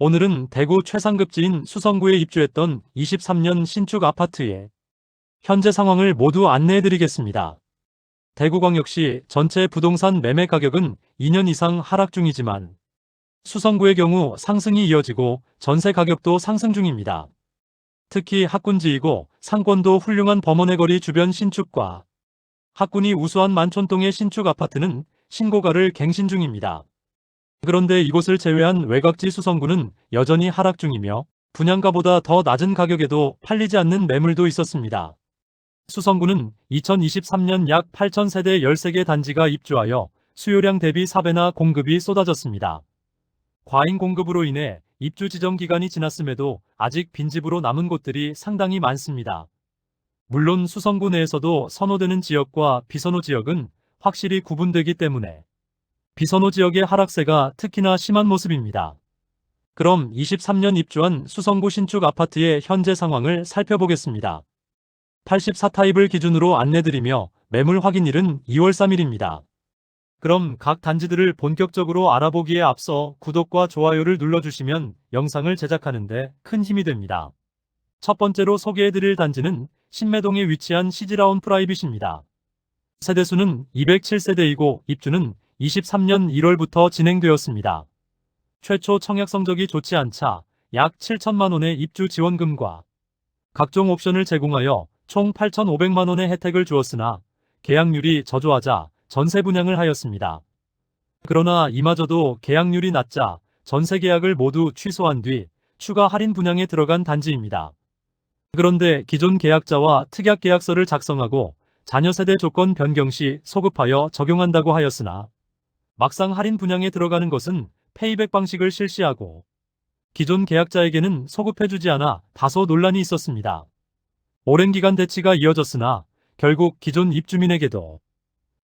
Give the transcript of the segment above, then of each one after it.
오늘은 대구 최상급지인 수성구에 입주했던 23년 신축 아파트의 현재 상황을 모두 안내해드리겠습니다. 대구광역시 전체 부동산 매매 가격은 2년 이상 하락 중이지만 수성구의 경우 상승이 이어지고 전세 가격도 상승 중입니다. 특히 학군지이고 상권도 훌륭한 범원의 거리 주변 신축과 학군이 우수한 만촌동의 신축 아파트는 신고가를 갱신 중입니다. 그런데 이곳을 제외한 외곽지 수성구는 여전히 하락 중이며 분양가보다 더 낮은 가격에도 팔리지 않는 매물도 있었습니다. 수성구는 2023년 약 8,000세대 13개 단지가 입주하여 수요량 대비 4배나 공급이 쏟아졌습니다. 과잉 공급으로 인해 입주 지정 기간이 지났음에도 아직 빈집으로 남은 곳들이 상당히 많습니다. 물론 수성구 내에서도 선호되는 지역과 비선호 지역은 확실히 구분되기 때문에 비선호 지역의 하락세가 특히나 심한 모습입니다. 그럼 23년 입주한 수성구 신축 아파트의 현재 상황을 살펴보겠습니다. 84타입을 기준으로 안내드리며 매물 확인일은 2월 3일입니다. 그럼 각 단지들을 본격적으로 알아보기에 앞서 구독과 좋아요를 눌러주시면 영상을 제작하는데 큰 힘이 됩니다. 첫 번째로 소개해드릴 단지는 신매동에 위치한 시즈라운 프라이빗입니다. 세대수는 207세대이고 입주는 23년 1월부터 진행되었습니다. 최초 청약 성적이 좋지 않자 약 7천만 원의 입주 지원금과 각종 옵션을 제공하여 총 8,500만 원의 혜택을 주었으나 계약률이 저조하자 전세 분양을 하였습니다. 그러나 이마저도 계약률이 낮자 전세 계약을 모두 취소한 뒤 추가 할인 분양에 들어간 단지입니다. 그런데 기존 계약자와 특약 계약서를 작성하고 자녀 세대 조건 변경 시 소급하여 적용한다고 하였으나 막상 할인 분양에 들어가는 것은 페이백 방식을 실시하고 기존 계약자에게는 소급해주지 않아 다소 논란이 있었습니다. 오랜 기간 대치가 이어졌으나 결국 기존 입주민에게도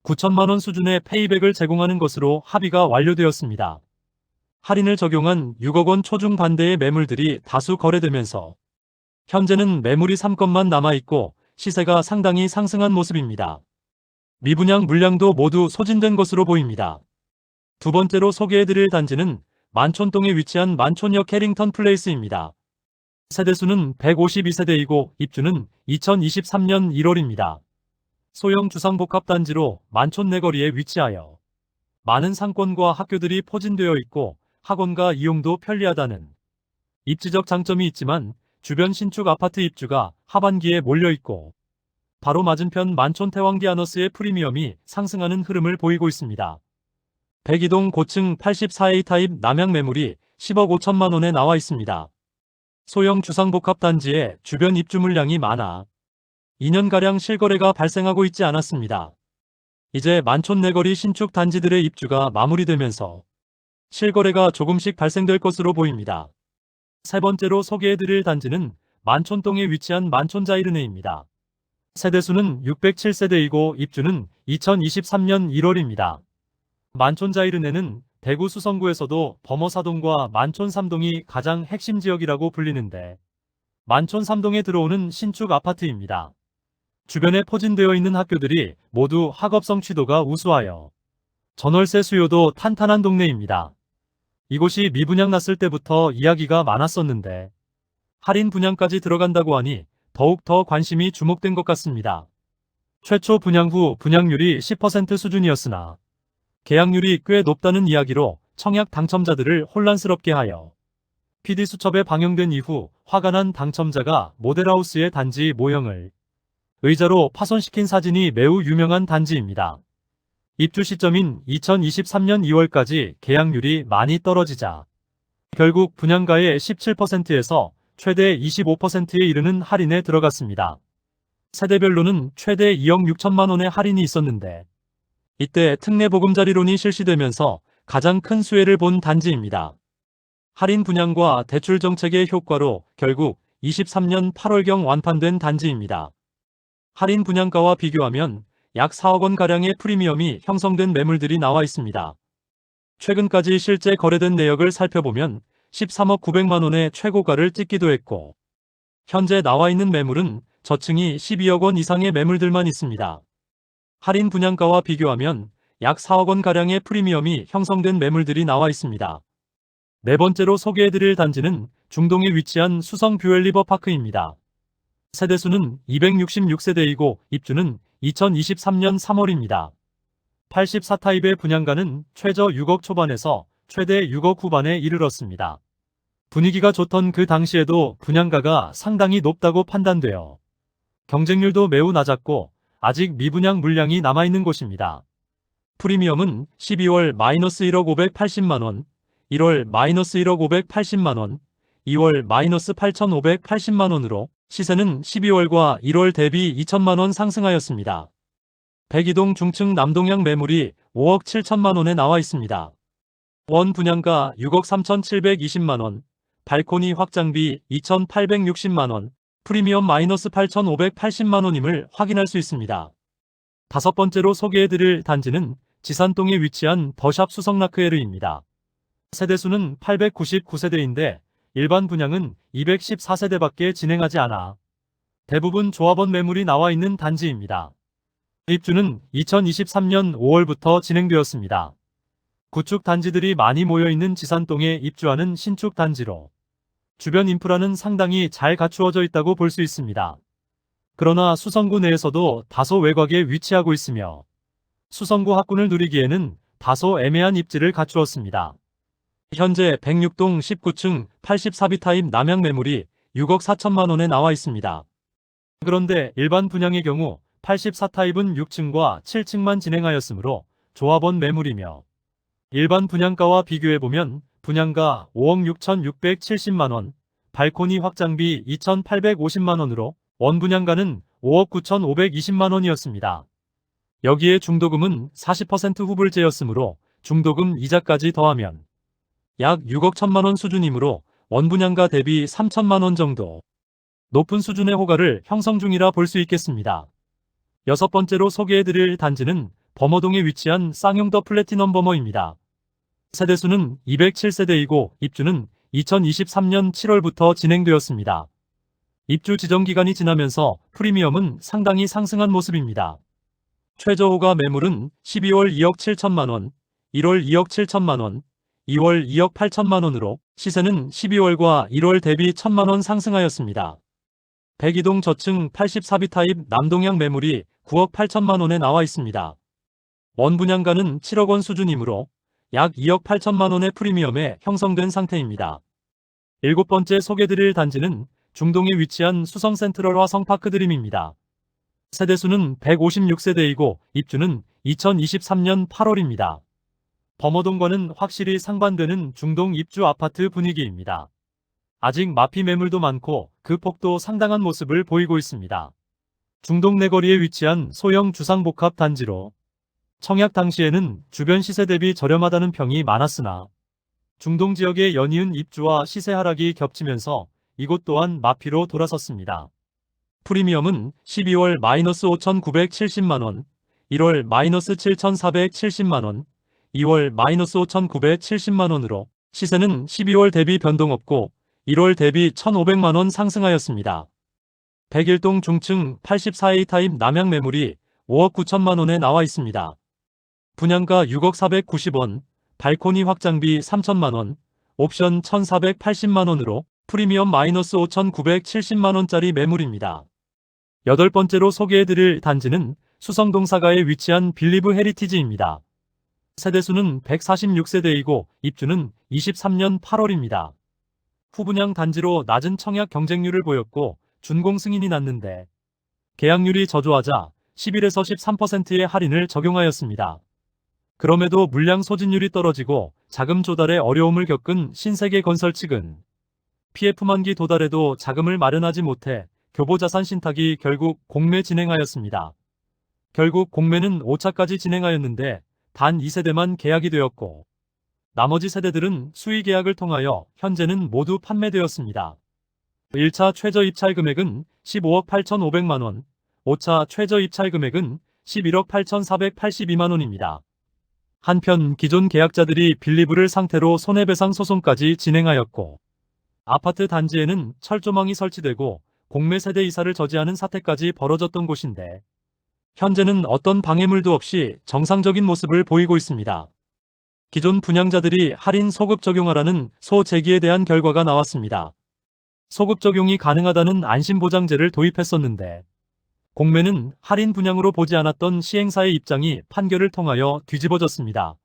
9천만 원 수준의 페이백을 제공하는 것으로 합의가 완료되었습니다. 할인을 적용한 6억 원 초중 반대의 매물들이 다수 거래되면서 현재는 매물이 3건만 남아있고 시세가 상당히 상승한 모습입니다. 미분양 물량도 모두 소진된 것으로 보입니다. 두 번째로 소개해드릴 단지는 만촌동에 위치한 만촌역 해링턴 플레이스입니다. 세대수는 152세대이고 입주는 2023년 1월입니다. 소형 주상복합단지로 만촌 내거리에 위치하여 많은 상권과 학교들이 포진되어 있고 학원과 이용도 편리하다는 입지적 장점이 있지만 주변 신축 아파트 입주가 하반기에 몰려있고 바로 맞은편 만촌 태왕기 아너스의 프리미엄이 상승하는 흐름을 보이고 있습니다. 102동 고층 84A 타입 남향 매물이 10억 5천만 원에 나와 있습니다. 소형 주상복합단지에 주변 입주 물량이 많아 2년가량 실거래가 발생하고 있지 않았습니다. 이제 만촌 내거리 신축 단지들의 입주가 마무리되면서 실거래가 조금씩 발생될 것으로 보입니다. 세 번째로 소개해드릴 단지는 만촌동에 위치한 만촌자이르네입니다. 세대수는 607세대이고 입주는 2023년 1월입니다. 만촌자이르네는 대구 수성구에서도 범어사동과 만촌 3동이 가장 핵심 지역이라고 불리는데 만촌 3동에 들어오는 신축 아파트입니다. 주변에 포진되어 있는 학교들이 모두 학업 성취도가 우수하여 전월세 수요도 탄탄한 동네입니다. 이곳이 미분양 났을 때부터 이야기가 많았었는데 할인 분양까지 들어간다고 하니 더욱 더 관심이 주목된 것 같습니다. 최초 분양 후 분양률이 10% 수준이었으나 계약률이 꽤 높다는 이야기로 청약 당첨자들을 혼란스럽게 하여 PD수첩에 방영된 이후 화가 난 당첨자가 모델하우스의 단지 모형을 의자로 파손시킨 사진이 매우 유명한 단지입니다. 입주 시점인 2023년 2월까지 계약률이 많이 떨어지자 결국 분양가의 17%에서 최대 25%에 이르는 할인에 들어갔습니다. 세대별로는 최대 2억 6천만 원의 할인이 있었는데 이때 특례 보금자리론이 실시되면서 가장 큰 수혜를 본 단지입니다. 할인 분양과 대출 정책의 효과로 결국 23년 8월경 완판된 단지입니다. 할인 분양가와 비교하면 약 4억 원가량의 프리미엄이 형성된 매물들이 나와 있습니다. 최근까지 실제 거래된 내역을 살펴보면 13억 900만 원의 최고가를 찍기도 했고 현재 나와 있는 매물은 저층이 12억 원 이상의 매물들만 있습니다. 할인 분양가와 비교하면 약 4억 원가량의 프리미엄이 형성된 매물들이 나와 있습니다. 네 번째로 소개해드릴 단지는 중동에 위치한 수성 뷰엘리버파크입니다. 세대수는 266세대이고 입주는 2023년 3월입니다. 84타입의 분양가는 최저 6억 초반에서 최대 6억 후반에 이르렀습니다. 분위기가 좋던 그 당시에도 분양가가 상당히 높다고 판단되어 경쟁률도 매우 낮았고 아직 미분양 물량이 남아있는 곳입니다. 프리미엄은 12월 -1억 580만원, 1월 -1억 580만원, 2월 -8,580만원으로 시세는 12월과 1월 대비 2천만원 상승하였습니다. 102동 중층 남동향 매물이 5억 7천만원에 나와 있습니다. 원 분양가 6억 3,720만원, 발코니 확장비 2,860만원, 프리미엄 -8,580만원임을 확인할 수 있습니다. 다섯 번째로 소개해드릴 단지는 지산동에 위치한 더샵 수성라크에르입니다. 세대수는 899세대인데 일반 분양은 214세대밖에 진행하지 않아 대부분 조합원 매물이 나와 있는 단지입니다. 입주는 2023년 5월부터 진행되었습니다. 구축 단지들이 많이 모여있는 지산동에 입주하는 신축 단지로 주변 인프라는 상당히 잘 갖추어져 있다고 볼 수 있습니다. 그러나 수성구 내에서도 다소 외곽에 위치하고 있으며 수성구 학군을 누리기에는 다소 애매한 입지를 갖추었습니다. 현재 106동 19층 84B 타입 남향 매물이 6억 4천만원에 나와 있습니다. 그런데 일반 분양의 경우 84타입은 6층과 7층만 진행하였으므로 조합원 매물이며 일반 분양가와 비교해보면 분양가 5억 6,670만원, 발코니 확장비 2,850만원으로 원 분양가는 5억 9,520만원이었습니다. 여기에 중도금은 40% 후불제였으므로 중도금 이자까지 더하면 약 6억 1천만원 수준이므로 원 분양가 대비 3천만원 정도 높은 수준의 호가를 형성 중이라 볼 수 있겠습니다. 여섯 번째로 소개해드릴 단지는 범어동에 위치한 쌍용 더 플래티넘 범어입니다. 세대수는 207세대이고 입주는 2023년 7월부터 진행되었습니다. 입주 지정 기간이 지나면서 프리미엄은 상당히 상승한 모습입니다. 최저호가 매물은 12월 2억 7천만원, 1월 2억 7천만원, 2월 2억 8천만원으로 시세는 12월과 1월 대비 1천만원 상승하였습니다. 102동 저층 84B 타입 남동향 매물이 9억 8천만원에 나와 있습니다. 원 분양가는 7억원 수준이므로 약 2억 8천만원의 프리미엄에 형성된 상태입니다. 일곱 번째 소개드릴 단지는 중동에 위치한 수성 센트럴 화성파크 드림입니다. 세대수는 156세대이고 입주는 2023년 8월입니다. 범어동과는 확실히 상반되는 중동 입주 아파트 분위기입니다. 아직 마피 매물도 많고 그 폭도 상당한 모습을 보이고 있습니다. 중동 내거리에 위치한 소형 주상복합 단지로 청약 당시에는 주변 시세 대비 저렴하다는 평이 많았으나 중동 지역의 연이은 입주와 시세 하락이 겹치면서 이곳 또한 마피로 돌아섰습니다. 프리미엄은 12월 -5,970만원, 1월 -7,470만원, 2월 -5,970만원으로 시세는 12월 대비 변동없고 1월 대비 1,500만원 상승하였습니다. 101동 중층 84A 타입 남향 매물이 5억 9천만원에 나와 있습니다. 분양가 6억 490원, 발코니 확장비 3천만원, 옵션 1,480만원으로 프리미엄 -5,970만원짜리 매물입니다. 여덟 번째로 소개해드릴 단지는 수성동 사가에 위치한 빌리브 헤리티지입니다. 세대수는 146세대이고 입주는 23년 8월입니다. 후분양 단지로 낮은 청약 경쟁률을 보였고 준공 승인이 났는데 계약률이 저조하자 11에서 13%의 할인을 적용하였습니다. 그럼에도 물량 소진율이 떨어지고 자금 조달에 어려움을 겪은 신세계건설 측은 PF 만기 도달에도 자금을 마련하지 못해 교보자산 신탁이 결국 공매 진행하였습니다. 결국 공매는 5차까지 진행하였는데 단 2세대만 계약이 되었고 나머지 세대들은 수의 계약을 통하여 현재는 모두 판매되었습니다. 1차 최저 입찰 금액은 15억 8,500만원, 5차 최저 입찰 금액은 11억 8,482만원입니다. 한편 기존 계약자들이 빌리브를 상태로 손해배상 소송까지 진행하였고 아파트 단지에는 철조망이 설치되고 공매 세대 이사를 저지하는 사태까지 벌어졌던 곳인데 현재는 어떤 방해물도 없이 정상적인 모습을 보이고 있습니다. 기존 분양자들이 할인 소급 적용하라는 소제기에 대한 결과가 나왔습니다. 소급 적용이 가능하다는 안심보장제를 도입했었는데 공매는 할인 분양으로 보지 않았던 시행사의 입장이 판결을 통하여 뒤집어졌습니다.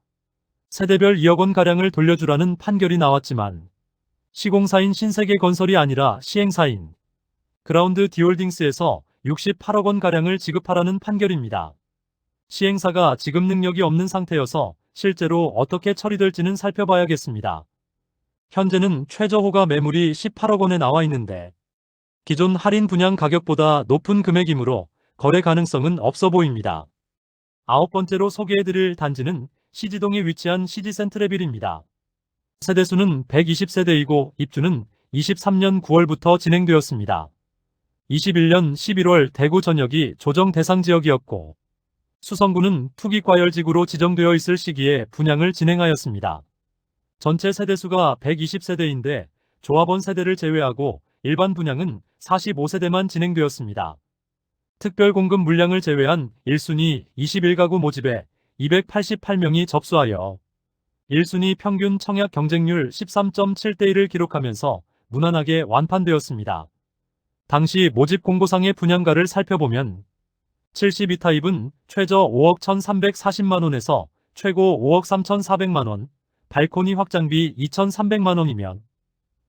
세대별 2억 원가량을 돌려주라는 판결이 나왔지만 시공사인 신세계건설이 아니라 시행사인 그라운드 디홀딩스에서 68억 원가량을 지급하라는 판결입니다. 시행사가 지급 능력이 없는 상태여서 실제로 어떻게 처리될지는 살펴봐야겠습니다. 현재는 최저 호가 매물이 18억 원에 나와 있는데 기존 할인 분양 가격보다 높은 금액이므로 거래 가능성은 없어 보입니다. 아홉 번째로 소개해드릴 단지는 시지동에 위치한 시지센트레빌입니다. 세대수는 120세대이고 입주는 23년 9월부터 진행되었습니다. 21년 11월 대구 전역이 조정 대상 지역이었고 수성구는 투기과열지구로 지정되어 있을 시기에 분양을 진행하였습니다. 전체 세대수가 120세대인데 조합원 세대를 제외하고 일반 분양은 45세대만 진행되었습니다. 특별 공급 물량을 제외한 1순위 21가구 모집에 288명이 접수하여 1순위 평균 청약 경쟁률 13.7대1을 기록하면서 무난하게 완판되었습니다. 당시 모집 공고상의 분양가를 살펴보면 72타입은 최저 5억 1,340만원에서 최고 5억 3,400만원, 발코니 확장비 2,300만원이면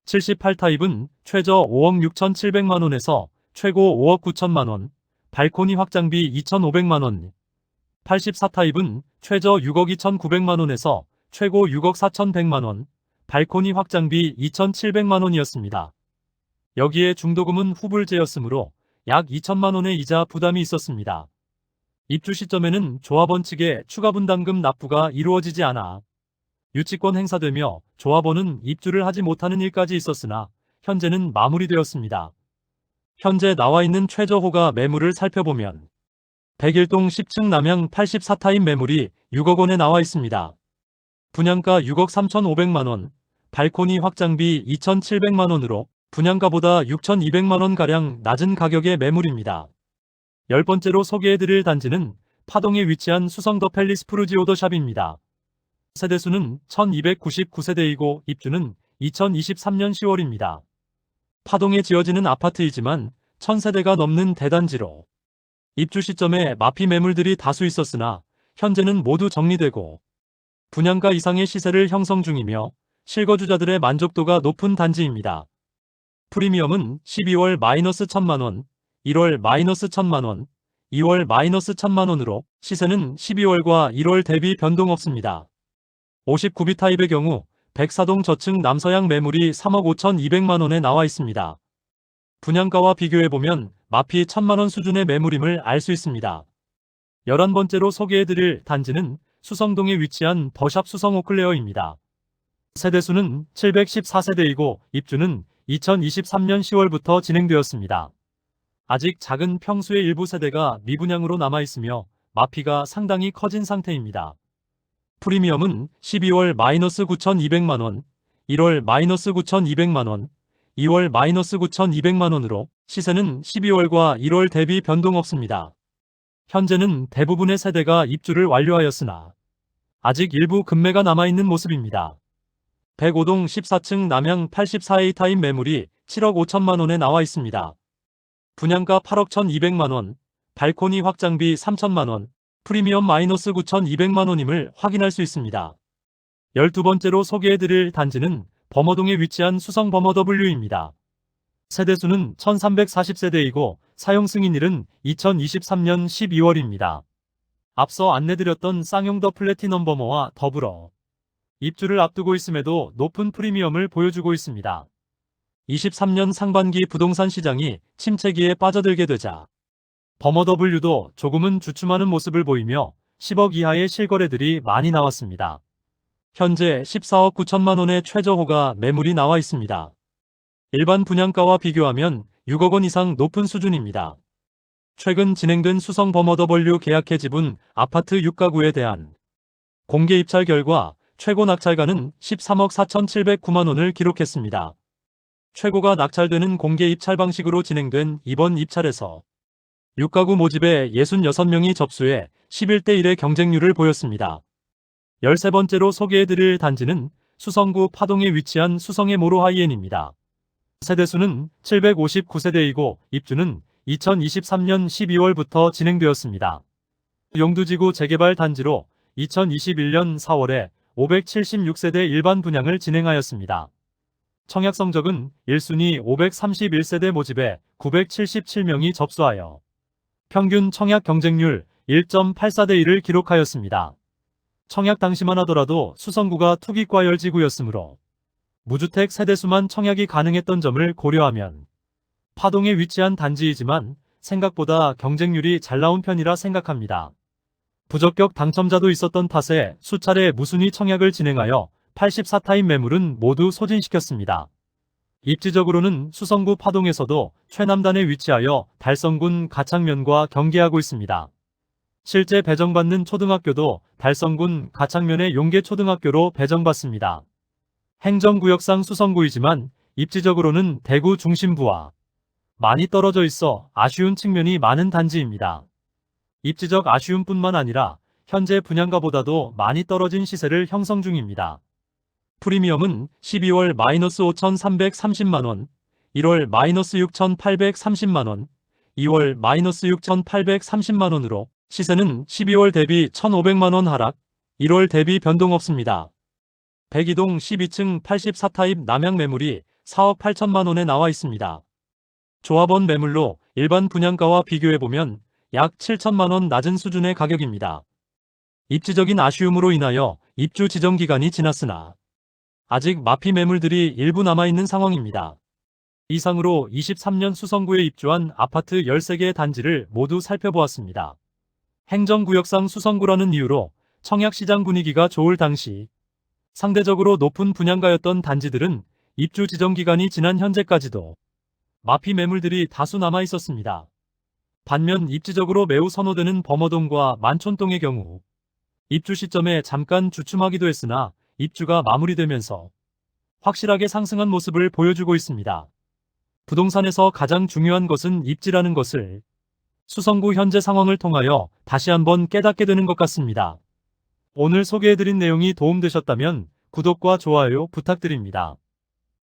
78타입은 최저 5억 6,700만원에서 최고 5억 9천만원, 발코니 확장비 2,500만원, 84타입은 최저 6억 2,900만원에서 최고 6억 4,100만원, 발코니 확장비 2,700만원이었습니다. 여기에 중도금은 후불제였으므로 약 2천만원의 이자 부담이 있었습니다. 입주 시점에는 조합원 측에 추가 분담금 납부가 이루어지지 않아 유치권 행사되며 조합원은 입주를 하지 못하는 일까지 있었으나 현재는 마무리되었습니다. 현재 나와 있는 최저호가 매물을 살펴보면 101동 10층 남양 84타입 매물이 6억 원에 나와 있습니다. 분양가 6억 3,500만원, 발코니 확장비 2,700만원으로 분양가보다 6,200만원가량 낮은 가격의 매물입니다. 10번째로 소개해드릴 단지는 파동에 위치한 수성 더 팰리스 푸르지오더샵입니다. 세대수는 1299세대이고 입주는 2023년 10월입니다. 파동에 지어지는 아파트이지만 1000세대가 넘는 대단지로 입주 시점에 마피 매물들이 다수 있었으나 현재는 모두 정리되고 분양가 이상의 시세를 형성 중이며 실거주자들의 만족도가 높은 단지입니다. 프리미엄은 12월 마이너스 1,000만원, 1월 마이너스 1,000만원, 2월 마이너스 1,000만원으로 시세는 12월과 1월 대비 변동 없습니다. 59B 타입의 경우 104동 저층 남서양 매물이 3억 5,200만원에 나와 있습니다. 분양가와 비교해보면 마피 1,000만원 수준의 매물임을 알 수 있습니다. 11번째로 소개해드릴 단지는 수성동에 위치한 더샵 수성 오클레어입니다. 세대수는 714세대이고 입주는 2023년 10월부터 진행되었습니다. 아직 작은 평수의 일부 세대가 미분양으로 남아있으며 마피가 상당히 커진 상태입니다. 프리미엄은 12월 마이너스 9,200만원, 1월 마이너스 9,200만원, 2월 마이너스 9,200만원으로 시세는 12월과 1월 대비 변동 없습니다. 현재는 대부분의 세대가 입주를 완료하였으나 아직 일부 급매가 남아있는 모습입니다. 105동 14층 남양 84A 타입 매물이 7억 5천만원에 나와 있습니다. 분양가 8억 1,200만원, 발코니 확장비 3천만원, 프리미엄 마이너스 9,200만원임을 확인할 수 있습니다. 12번째로 소개해드릴 단지는 범어동에 위치한 수성 범어 W입니다. 세대수는 1340세대이고 사용 승인일은 2023년 12월입니다. 앞서 안내드렸던 쌍용 더 플래티넘 범어와 더불어 입주를 앞두고 있음에도 높은 프리미엄을 보여주고 있습니다. 23년 상반기 부동산 시장이 침체기에 빠져들게 되자 범어 W도 조금은 주춤하는 모습을 보이며 10억 이하의 실거래들이 많이 나왔습니다. 현재 14억 9천만원의 최저호가 매물이 나와 있습니다. 일반 분양가와 비교하면 6억 원 이상 높은 수준입니다. 최근 진행된 수성 범어 W 계약해 지분 아파트 6가구에 대한 공개 입찰 결과 최고 낙찰가는 13억 4,709만원을 기록했습니다. 최고가 낙찰되는 공개 입찰 방식으로 진행된 이번 입찰에서 6가구 모집에 66명이 접수해 11대1의 경쟁률을 보였습니다. 13번째로 소개해드릴 단지는 수성구 파동에 위치한 수성의 모로 하이엔입니다. 세대수는 759세대이고 입주는 2023년 12월부터 진행되었습니다. 용두지구 재개발 단지로 2021년 4월에 576세대 일반 분양을 진행하였습니다. 청약 성적은 1순위 531세대 모집에 977명이 접수하여 평균 청약 경쟁률 1.84대 1을 기록하였습니다. 청약 당시만 하더라도 수성구가 투기과열지구였으므로 무주택 세대수만 청약이 가능했던 점을 고려하면 파동에 위치한 단지이지만 생각보다 경쟁률이 잘 나온 편이라 생각합니다. 부적격 당첨자도 있었던 탓에 수차례 무순위 청약을 진행하여 84타입 매물은 모두 소진시켰습니다. 입지적으로는 수성구 파동에서도 최남단에 위치하여 달성군 가창면과 경계하고 있습니다. 실제 배정받는 초등학교도 달성군 가창면의 용계초등학교로 배정받습니다. 행정구역상 수성구이지만 입지적으로는 대구 중심부와 많이 떨어져 있어 아쉬운 측면이 많은 단지입니다. 입지적 아쉬움뿐만 아니라 현재 분양가보다도 많이 떨어진 시세를 형성 중입니다. 프리미엄은 12월 -5,330만원, 1월 -6,830만원, 2월 -6,830만원으로 시세는 12월 대비 1,500만원 하락, 1월 대비 변동 없습니다. 102동 12층 84타입 남양 매물이 4억 8천만원에 나와 있습니다. 조합원 매물로 일반 분양가와 비교해보면 약 7천만원 낮은 수준의 가격입니다. 입지적인 아쉬움으로 인하여 입주 지정 기간이 지났으나 아직 마피 매물들이 일부 남아있는 상황입니다. 이상으로 23년 수성구에 입주한 아파트 13개의 단지를 모두 살펴보았습니다. 행정구역상 수성구라는 이유로 청약시장 분위기가 좋을 당시 상대적으로 높은 분양가였던 단지들은 입주 지정 기간이 지난 현재까지도 마피 매물들이 다수 남아 있었습니다. 반면 입지적으로 매우 선호되는 범어동과 만촌동의 경우 입주 시점에 잠깐 주춤하기도 했으나 입주가 마무리되면서 확실하게 상승한 모습을 보여주고 있습니다. 부동산에서 가장 중요한 것은 입지라는 것을 수성구 현재 상황을 통하여 다시 한번 깨닫게 되는 것 같습니다. 오늘 소개해드린 내용이 도움되셨다면 구독과 좋아요 부탁드립니다.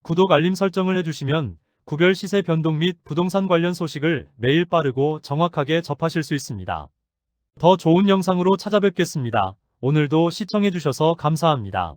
구독 알림 설정을 해주시면 구별 시세 변동 및 부동산 관련 소식을 매일 빠르고 정확하게 접하실 수 있습니다. 더 좋은 영상으로 찾아뵙겠습니다. 오늘도 시청해주셔서 감사합니다.